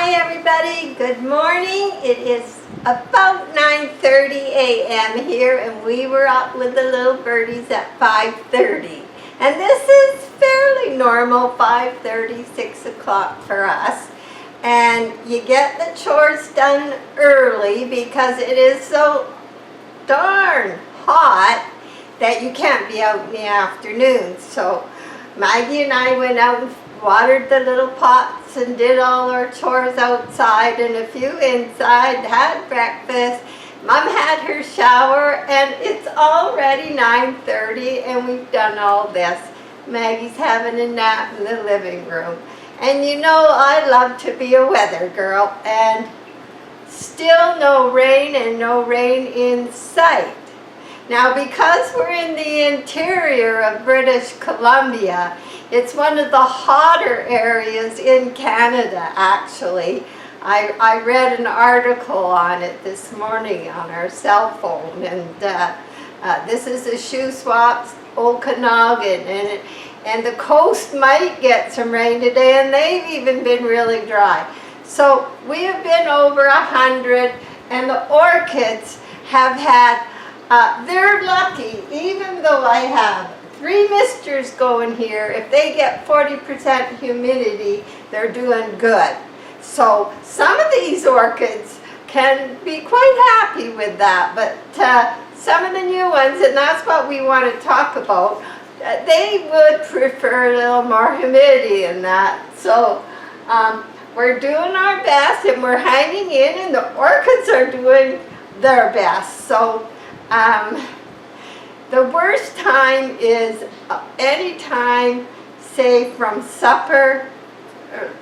Hi everybody, good morning. It is about 9:30 a.m. here and we were up with the little birdies at 5:30. And this is fairly normal, 5:30, 6 o'clock for us. And you get the chores done early because it is so darn hot that you can't be out in the afternoon. So Maggie and I went out and watered the little pots and did all our chores outside and a few inside, had breakfast. Mom had her shower and it's already 9:30 and we've done all this. Maggie's having a nap in the living room. And you know I love to be a weather girl, and still no rain and no rain in sight. Now because we're in the interior of British Columbia, it's one of the hotter areas in Canada, actually. I read an article on it this morning on our cell phone, and this is the Shuswaps, Okanagan, and the coast might get some rain today, and they've even been really dry. So we have been over 100, and the orchids have had, they're lucky, even though I have 3 misters going here. If they get 40% humidity, they're doing good. So some of these orchids can be quite happy with that, but some of the new ones, and that's what we want to talk about, they would prefer a little more humidity in that. So we're doing our best and we're hanging in, and the orchids are doing their best. So the worst time is any time, say from supper,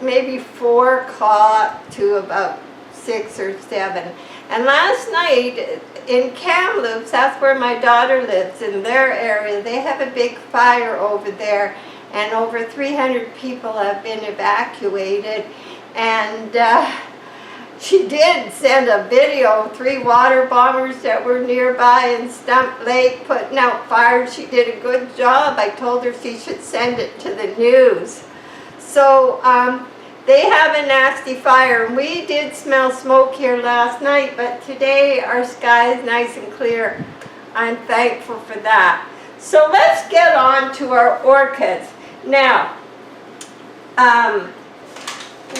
maybe 4 o'clock to about 6 or 7. And last night in Kamloops, that's where my daughter lives, in their area, they have a big fire over there, and over 300 people have been evacuated. And she did send a video of 3 water bombers that were nearby in Stump Lake putting out fires. She did a good job. I told her she should send it to the news. So they have a nasty fire, and we did smell smoke here last night, but today our sky is nice and clear. I'm thankful for that. So let's get on to our orchids. Now,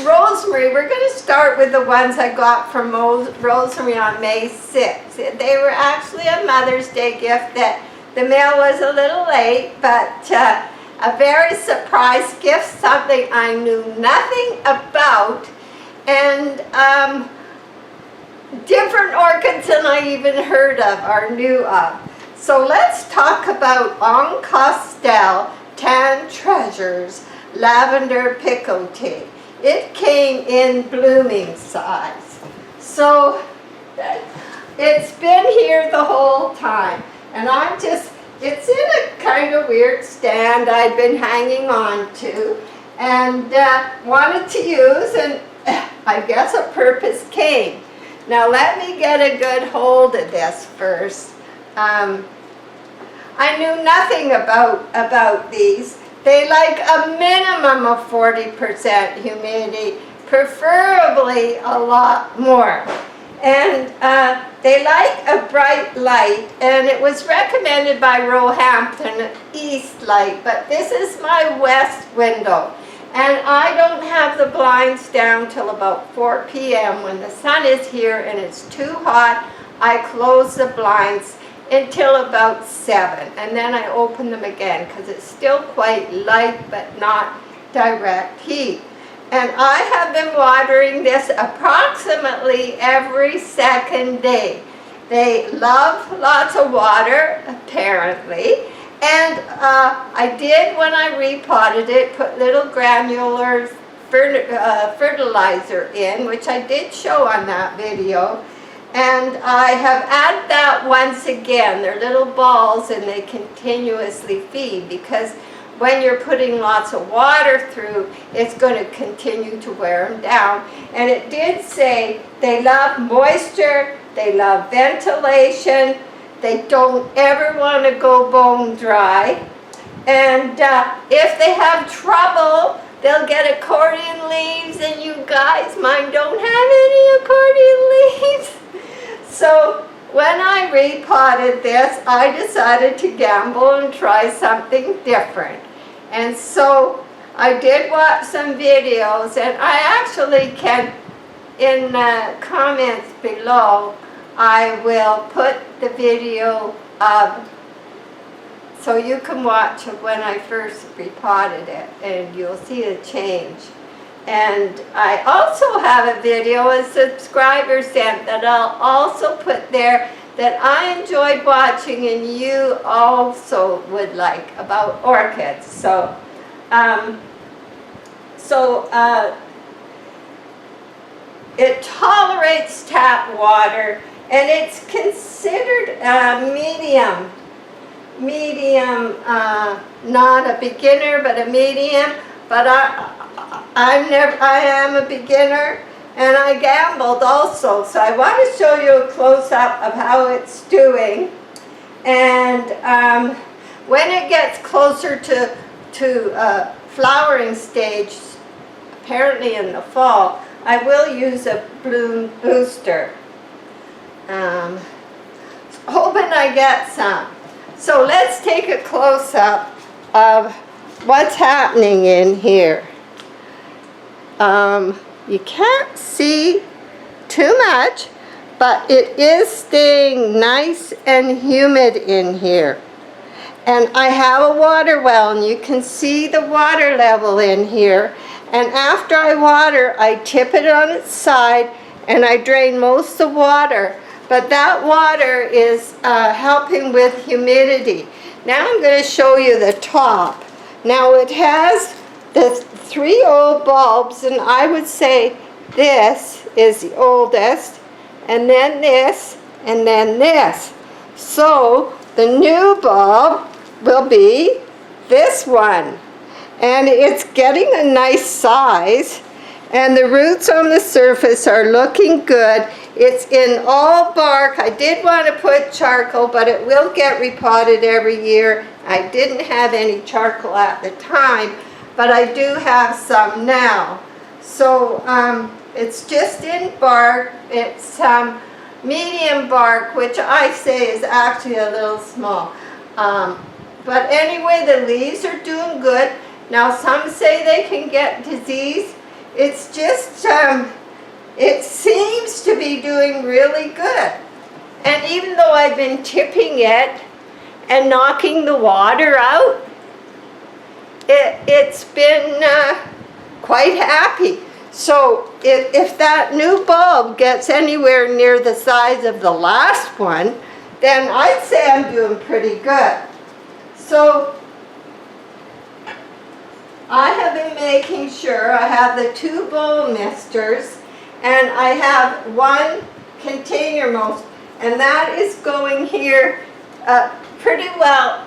rosemary, we're going to start with the ones I got from Rosemary on May 6th. They were actually a Mother's Day gift that the mail was a little late, but a very surprise gift, something I knew nothing about, and different orchids than I even heard of or knew of. So let's talk about Oncostele Tan Treasures Lavender Picote. It came in blooming size. So it's been here the whole time, and it's in a kind of weird stand I'd been hanging on to and wanted to use, and I guess a purpose came. Now let me get a good hold of this first. I knew nothing about these. They like a minimum of 40% humidity, preferably a lot more. And they like a bright light, and it was recommended by Roehampton, east light, but this is my west window. And I don't have the blinds down till about 4 p.m. When the sun is here and it's too hot, I close the blinds until about 7, and then I open them again because it's still quite light but not direct heat. And I have been watering this approximately every second day. They love lots of water, apparently. And I did, when I repotted it, put little granular fertilizer in, which I did show on that video. And I have added that once again. They're little balls and they continuously feed, because when you're putting lots of water through, it's going to continue to wear them down. And it did say they love moisture, they love ventilation, they don't ever want to go bone dry. And if they have trouble, they'll get accordion leaves, and you guys, mine don't have any accordion leaves. So when I repotted this, I decided to gamble and try something different. And so I did watch some videos, and I actually can, in the comments below, I will put the video of, so you can watch it when I first repotted it, and you'll see a change. And I also have a video a subscriber sent that I'll also put there that I enjoyed watching and you also would like, about orchids. So, it tolerates tap water, and it's considered medium, not a beginner, but a medium. But I am a beginner, and I gambled also. So I want to show you a close-up of how it's doing. And when it gets closer to flowering stage, apparently in the fall, I will use a bloom booster. Hoping I get some. So let's take a close-up of what's happening in here. You can't see too much, but it is staying nice and humid in here. And I have a water well, and you can see the water level in here. And after I water, I tip it on its side, and I drain most of the water. But that water is helping with humidity. Now I'm going to show you the top. Now it has the 3 old bulbs, and I would say this is the oldest, and then this, and then this. So the new bulb will be this one. And it's getting a nice size, and the roots on the surface are looking good. It's in all bark. I did want to put charcoal, but it will get repotted every year. I didn't have any charcoal at the time, but I do have some now. So it's just in bark. It's medium bark, which I say is actually a little small. But anyway, the leaves are doing good. Now some say they can get disease. It's just, it seems to be doing really good. And even though I've been tipping it and knocking the water out, it's been quite happy. So if that new bulb gets anywhere near the size of the last one, then I'd say I'm doing pretty good. So I have been making sure I have the 2 bowl misters, and I have 1 container most, and that is going here pretty well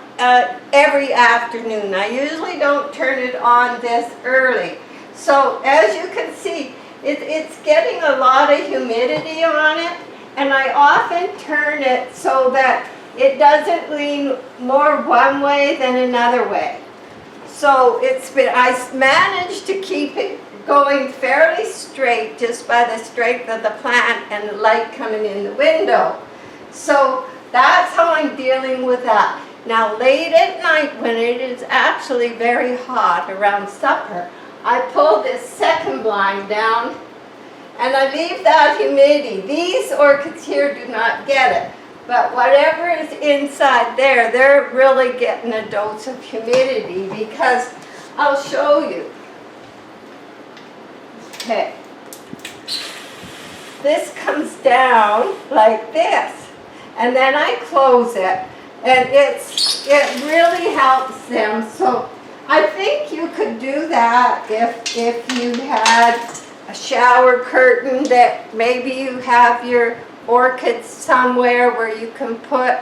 every afternoon. I usually don't turn it on this early. So as you can see, it's getting a lot of humidity on it, and I often turn it so that it doesn't lean more one way than another way. So I managed to keep it going fairly straight just by the strength of the plant and the light coming in the window. So that's how I'm dealing with that. Now late at night, when it is actually very hot around supper, I pull this second blind down and I leave that humidity. These orchids here do not get it. But whatever is inside there, they're really getting a dose of humidity, because I'll show you. Okay. This comes down like this, and then I close it, and it really helps them. So I think you could do that if you had a shower curtain, that maybe you have your orchids somewhere where you can put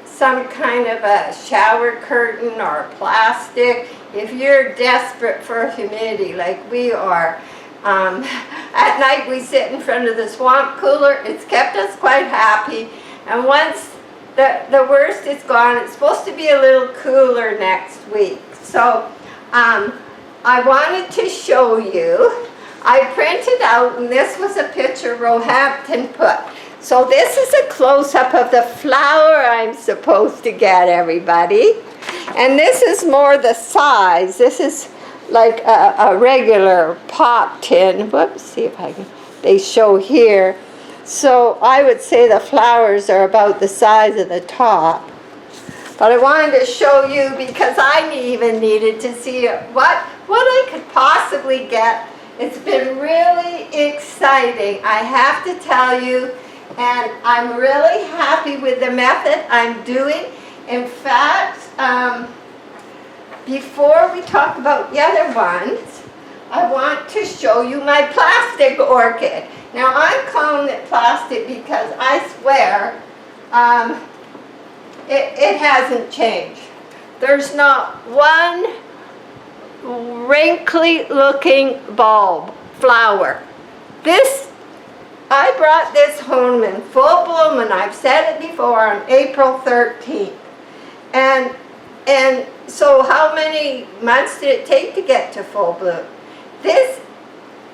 some kind of a shower curtain or plastic. If you're desperate for humidity like we are, at night we sit in front of the swamp cooler. It's kept us quite happy, and once the worst is gone, it's supposed to be a little cooler next week. So I wanted to show you I printed out, and this was a picture Roehampton put. So this is a close-up of the flower I'm supposed to get, everybody. And this is more the size. This is like a regular pop tin. Whoops, see if I can, they show here. So I would say the flowers are about the size of the top. But I wanted to show you because I even needed to see what I could possibly get. It's been really exciting, I have to tell you, and I'm really happy with the method I'm doing. In fact, before we talk about the other ones, I want to show you my plastic orchid. Now I'm calling it plastic because I swear it hasn't changed. There's not one wrinkly looking bulb flower. This, I brought this home in full bloom, and I've said it before, on April 13th. And so how many months did it take to get to full bloom? This,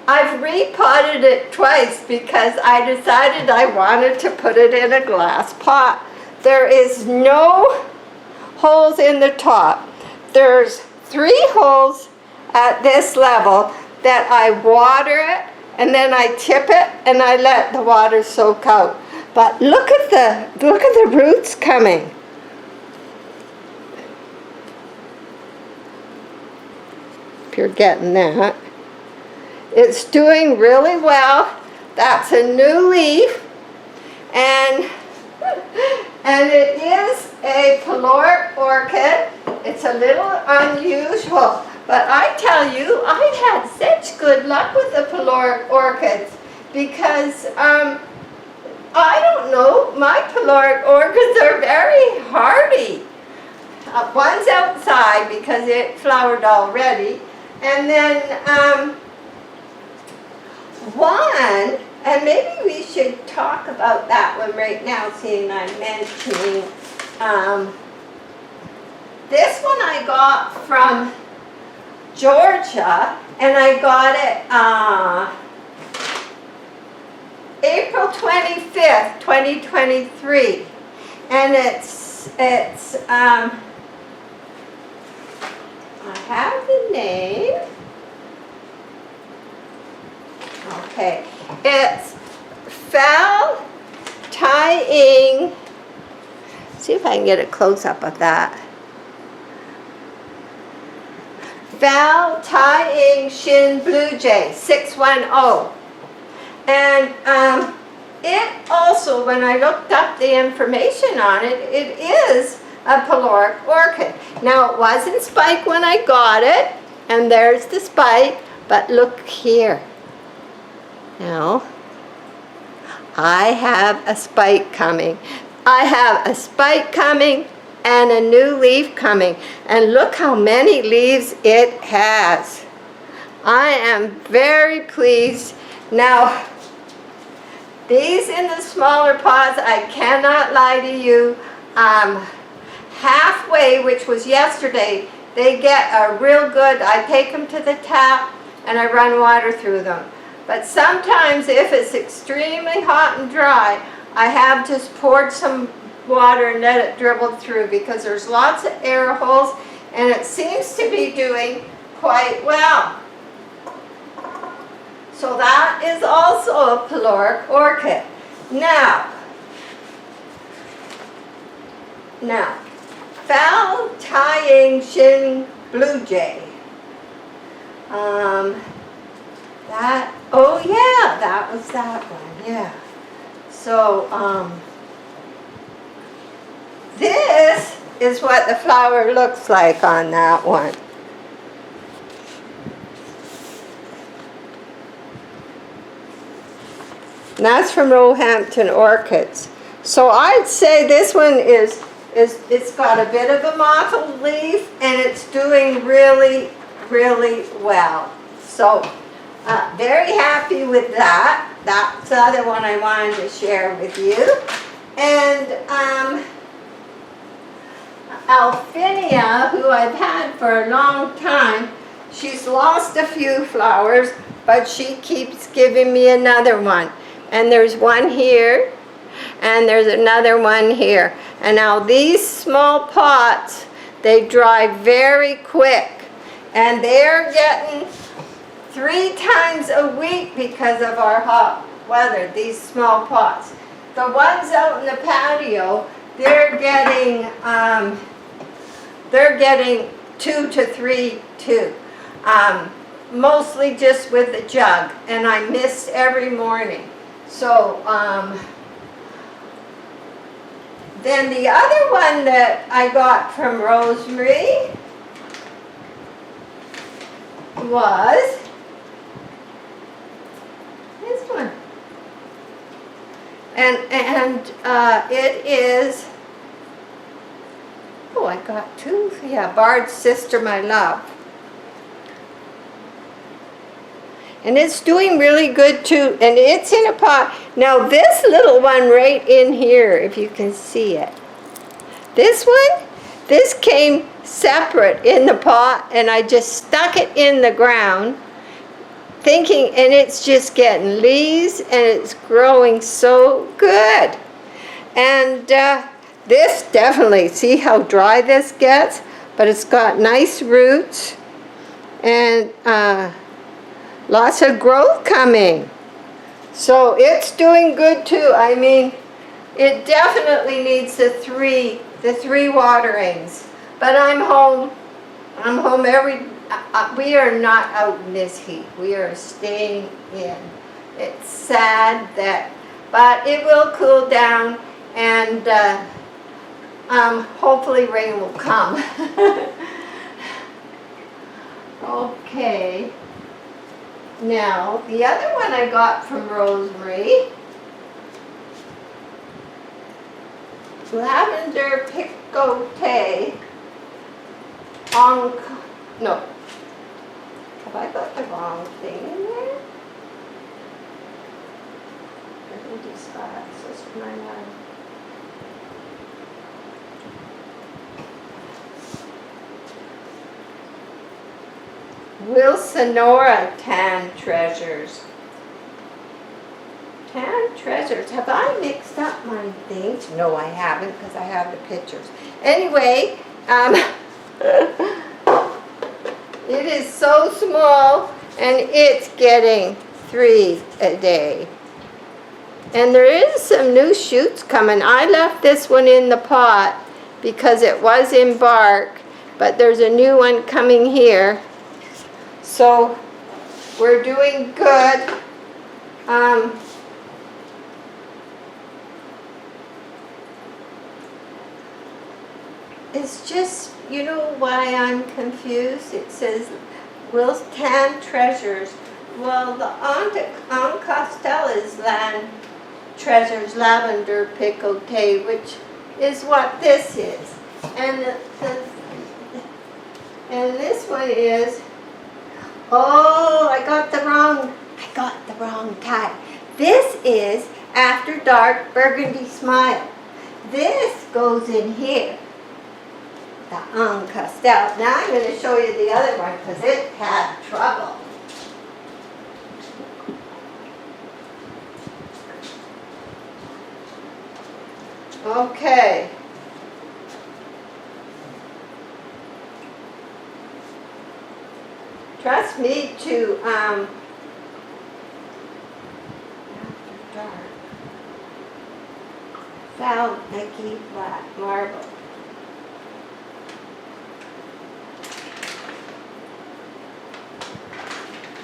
I've repotted it twice because I decided I wanted to put it in a glass pot. There is no holes in the top. There's 3 holes at this level that I water it, and then I tip it and I let the water soak out. But look at the roots coming. If you're getting that. It's doing really well. That's a new leaf, and it is a Phal orchid. It's a little unusual, but I tell you, I've had such good luck with the Phal orchids because I don't know, my Phal orchids are very hardy. One's outside because it flowered already, and then one, and maybe we should talk about that one right now, seeing I'm mentioning, this one I got from Georgia, and I got it April 25th, 2023, and it's I have the name. Okay, it's Phal tying. See if I can get a close-up of that. Phal tying Shin Blue Jay 610. And it also, when I looked up the information on it, it is a Phal orchid. Now, it wasn't spike when I got it, and there's the spike, but look here. Now, I have a spike coming. I have a spike coming and a new leaf coming. And look how many leaves it has. I am very pleased. Now, these in the smaller pots, I cannot lie to you, halfway, which was yesterday, they get a real good, I take them to the tap and I run water through them. But sometimes if it's extremely hot and dry, I have just poured some water and let it dribble through because there's lots of air holes, and it seems to be doing quite well. So that is also a Phal orchid. Now, Phal tying Shin Blue Jay. Oh yeah, that was that one, yeah. So, this is what the flower looks like on that one. And that's from Roehampton Orchids. So I'd say this one it's got a bit of a mottled leaf, and it's doing really, really well. So, very happy with that. That's the other one I wanted to share with you. And Alphinia, who I've had for a long time, She's lost a few flowers, but she keeps giving me another one. And there's one here, and there's another one here. And now these small pots, they dry very quick. And they're getting 3 times a week because of our hot weather, these small pots. The ones out in the patio, they're getting 2 to 3 too. Mostly just with the jug, and I mist every morning. So then the other one that I got from Rosemary was this one. And it is, oh, I got 2, yeah, Bard's Sister, My Love. And it's doing really good too, and it's in a pot. Now this little one right in here, if you can see it. This one, this came separate in the pot, and I just stuck it in the ground, thinking, and it's just getting leaves, and it's growing so good. And this definitely, see how dry this gets? But it's got nice roots, and lots of growth coming. So it's doing good too. I mean, it definitely needs the three waterings. But I'm home. I'm home we are not out in this heat. We are staying in. It's sad that, but it will cool down, and hopefully rain will come. Okay. Now, the other one I got from Rosemary, Lavender Picote, no, have I got the wrong thing in there? I think it's got access to my mind. Wilsonora Tan Treasures. Tan Treasures. Have I mixed up my things? No, I haven't, because I have the pictures. Anyway, it is so small, and it's getting 3 a day. And there is some new shoots coming. I left this one in the pot because it was in bark, but there's a new one coming here. So we're doing good. It's just, you know why I'm confused? It says Tan Treasures. Well, the Oncostele Tan Treasures Lavender Picote, which is what this is. And and this one is, oh, I got the wrong type. This is After Dark Burgundy Smile. This goes in here. The Oncostele. Now I'm going to show you the other one because it had trouble. Okay. Trust me to After Dark. Phal Black Marble.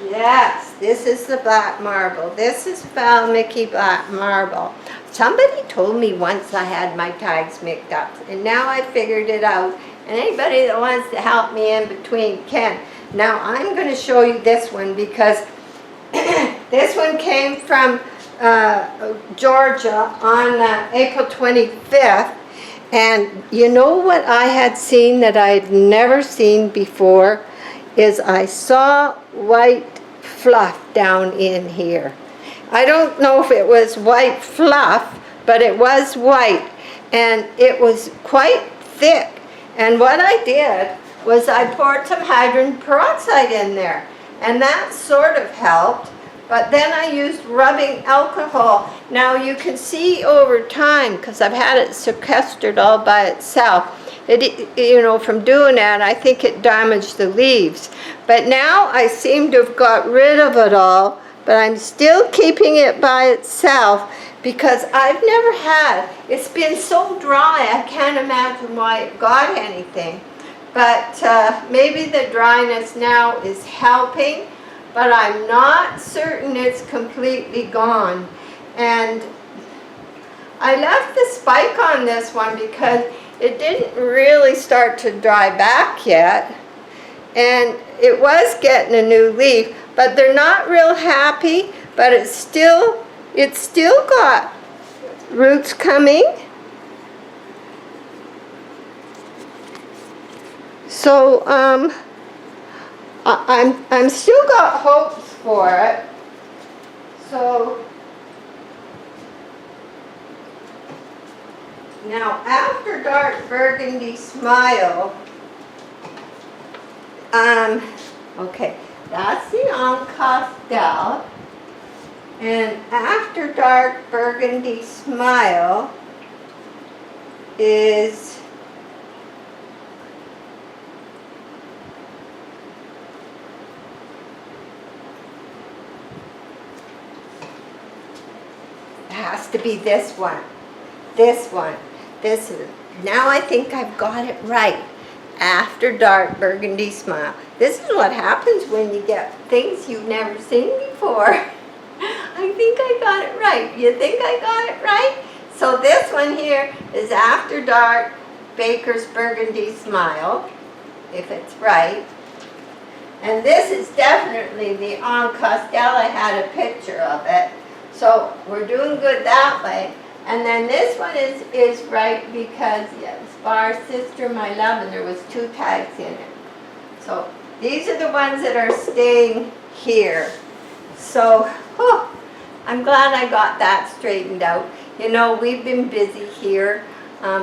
Yes, this is the black marble. This is Phal Black Marble. Somebody told me once I had my tags mixed up, and now I figured it out. And anybody that wants to help me in between can. Now I'm going to show you this one because this one came from Georgia on April 25th. And you know what I had seen that I had never seen before is I saw white fluff down in here. I don't know if it was white fluff, but it was white, and it was quite thick. And what I did was I poured some hydrogen peroxide in there, and that sort of helped. But then I used rubbing alcohol. Now you can see over time, because I've had it sequestered all by itself, from doing that, I think it damaged the leaves. But now I seem to have got rid of it all, but I'm still keeping it by itself because I've never had, it's been so dry, I can't imagine why it got anything. But maybe the dryness now is helping, but I'm not certain it's completely gone. And I left the spike on this one because it didn't really start to dry back yet. And it was getting a new leaf, but they're not real happy, but it's still got roots coming. So I'm still got hopes for it. So now After Dark Burgundy Smile. Okay, that's the Oncostele, and After Dark Burgundy Smile is has to be this one. This one. This is, now I think I've got it right. After Dark Burgundy Smile. This is what happens when you get things you've never seen before. I think I got it right. You think I got it right? So this one here is After Dark Baker's Burgundy Smile, if it's right. And this is definitely the Oncostele. I had a picture of it. So we're doing good that way. And then this one is right because, yes, Bar Sister, My Love, and there was 2 tags in it. So these are the ones that are staying here. So, I'm glad I got that straightened out. You know, we've been busy here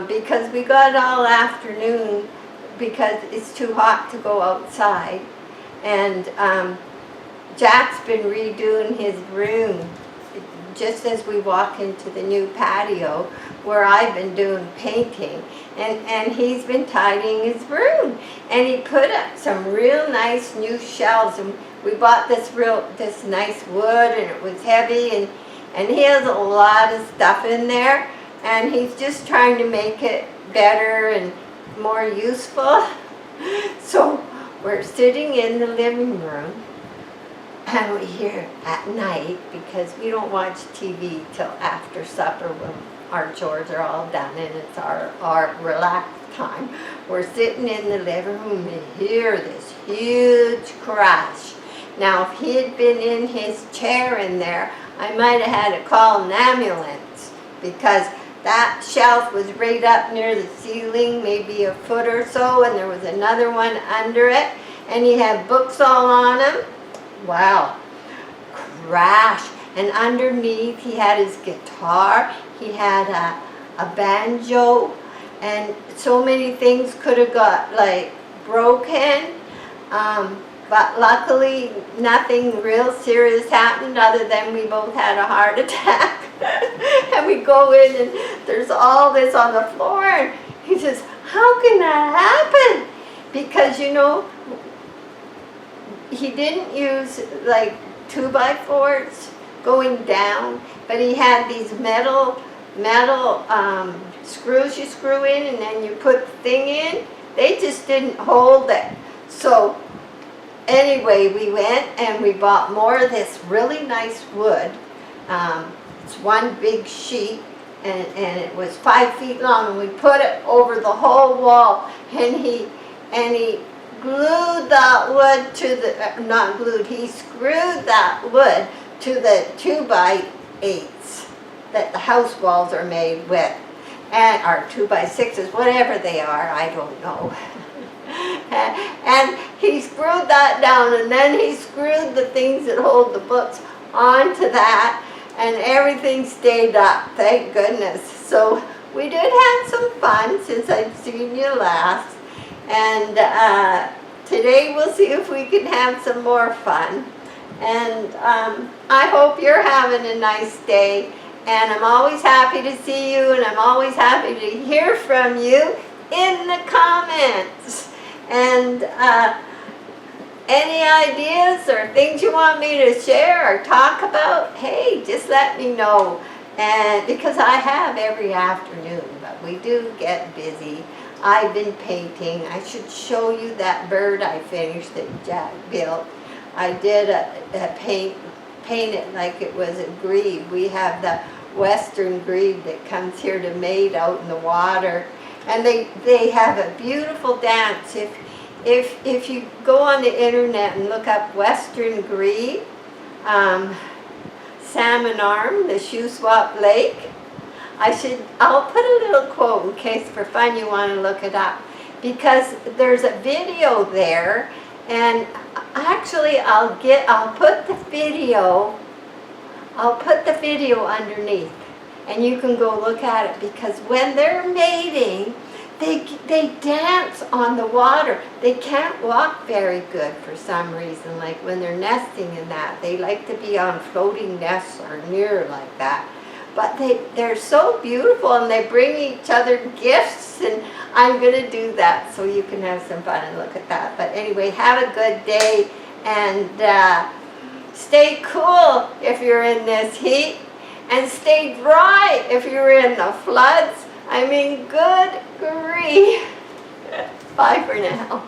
because we got all afternoon because it's too hot to go outside. And Jack's been redoing his room just as we walk into the new patio where I've been doing painting, and he's been tidying his room, and he put up some real nice new shelves, and we bought this nice wood, and it was heavy, and he has a lot of stuff in there, and he's just trying to make it better and more useful. So we're sitting in the living room, and we hear at night, because we don't watch TV till after supper when our chores are all done and it's our relaxed time. We're sitting in the living room and hear this huge crash. Now, if he had been in his chair in there, I might have had to call an ambulance because that shelf was right up near the ceiling, maybe a foot or so, and there was another one under it, and he had books all on him. Wow, crash. And underneath he had his guitar, he had a banjo, and so many things could have got like broken, but luckily nothing real serious happened other than we both had a heart attack. And we go in and there's all this on the floor, and he says, how can that happen? Because, you know, he didn't use like 2x4s going down, but he had these metal screws you screw in, and then you put the thing in. They just didn't hold it. So anyway, we went and we bought more of this really nice wood. It's one big sheet, and it was 5 feet long, and we put it over the whole wall, and he glued that wood to the, not glued, he screwed that wood to the 2x8s that the house walls are made with, and or 2x6s, whatever they are, I don't know. And he screwed that down, and then he screwed the things that hold the books onto that, and everything stayed up, thank goodness. So we did have some fun since I've seen you last. And today we'll see if we can have some more fun. And I hope you're having a nice day. And I'm always happy to see you, and I'm always happy to hear from you in the comments. And any ideas or things you want me to share or talk about, hey, just let me know. And because I have every afternoon, but we do get busy. I've been painting. I should show you that bird I finished that Jack built. I did paint it like it was a grebe. We have the western grebe that comes here to mate out in the water, and they have a beautiful dance. If you go on the internet and look up western grebe, salmon arm, the shoe swap lake, I'll put a little quote in case for fun you want to look it up, because there's a video there, and actually I'll put the video underneath, and you can go look at it, because when they're mating, they dance on the water. They can't walk very good for some reason, like when they're nesting in that. They like to be on floating nests or near like that. But they're so beautiful, and they bring each other gifts, and I'm going to do that so you can have some fun and look at that. But anyway, have a good day, and stay cool if you're in this heat, and stay dry if you're in the floods. I mean, good grief. Bye for now.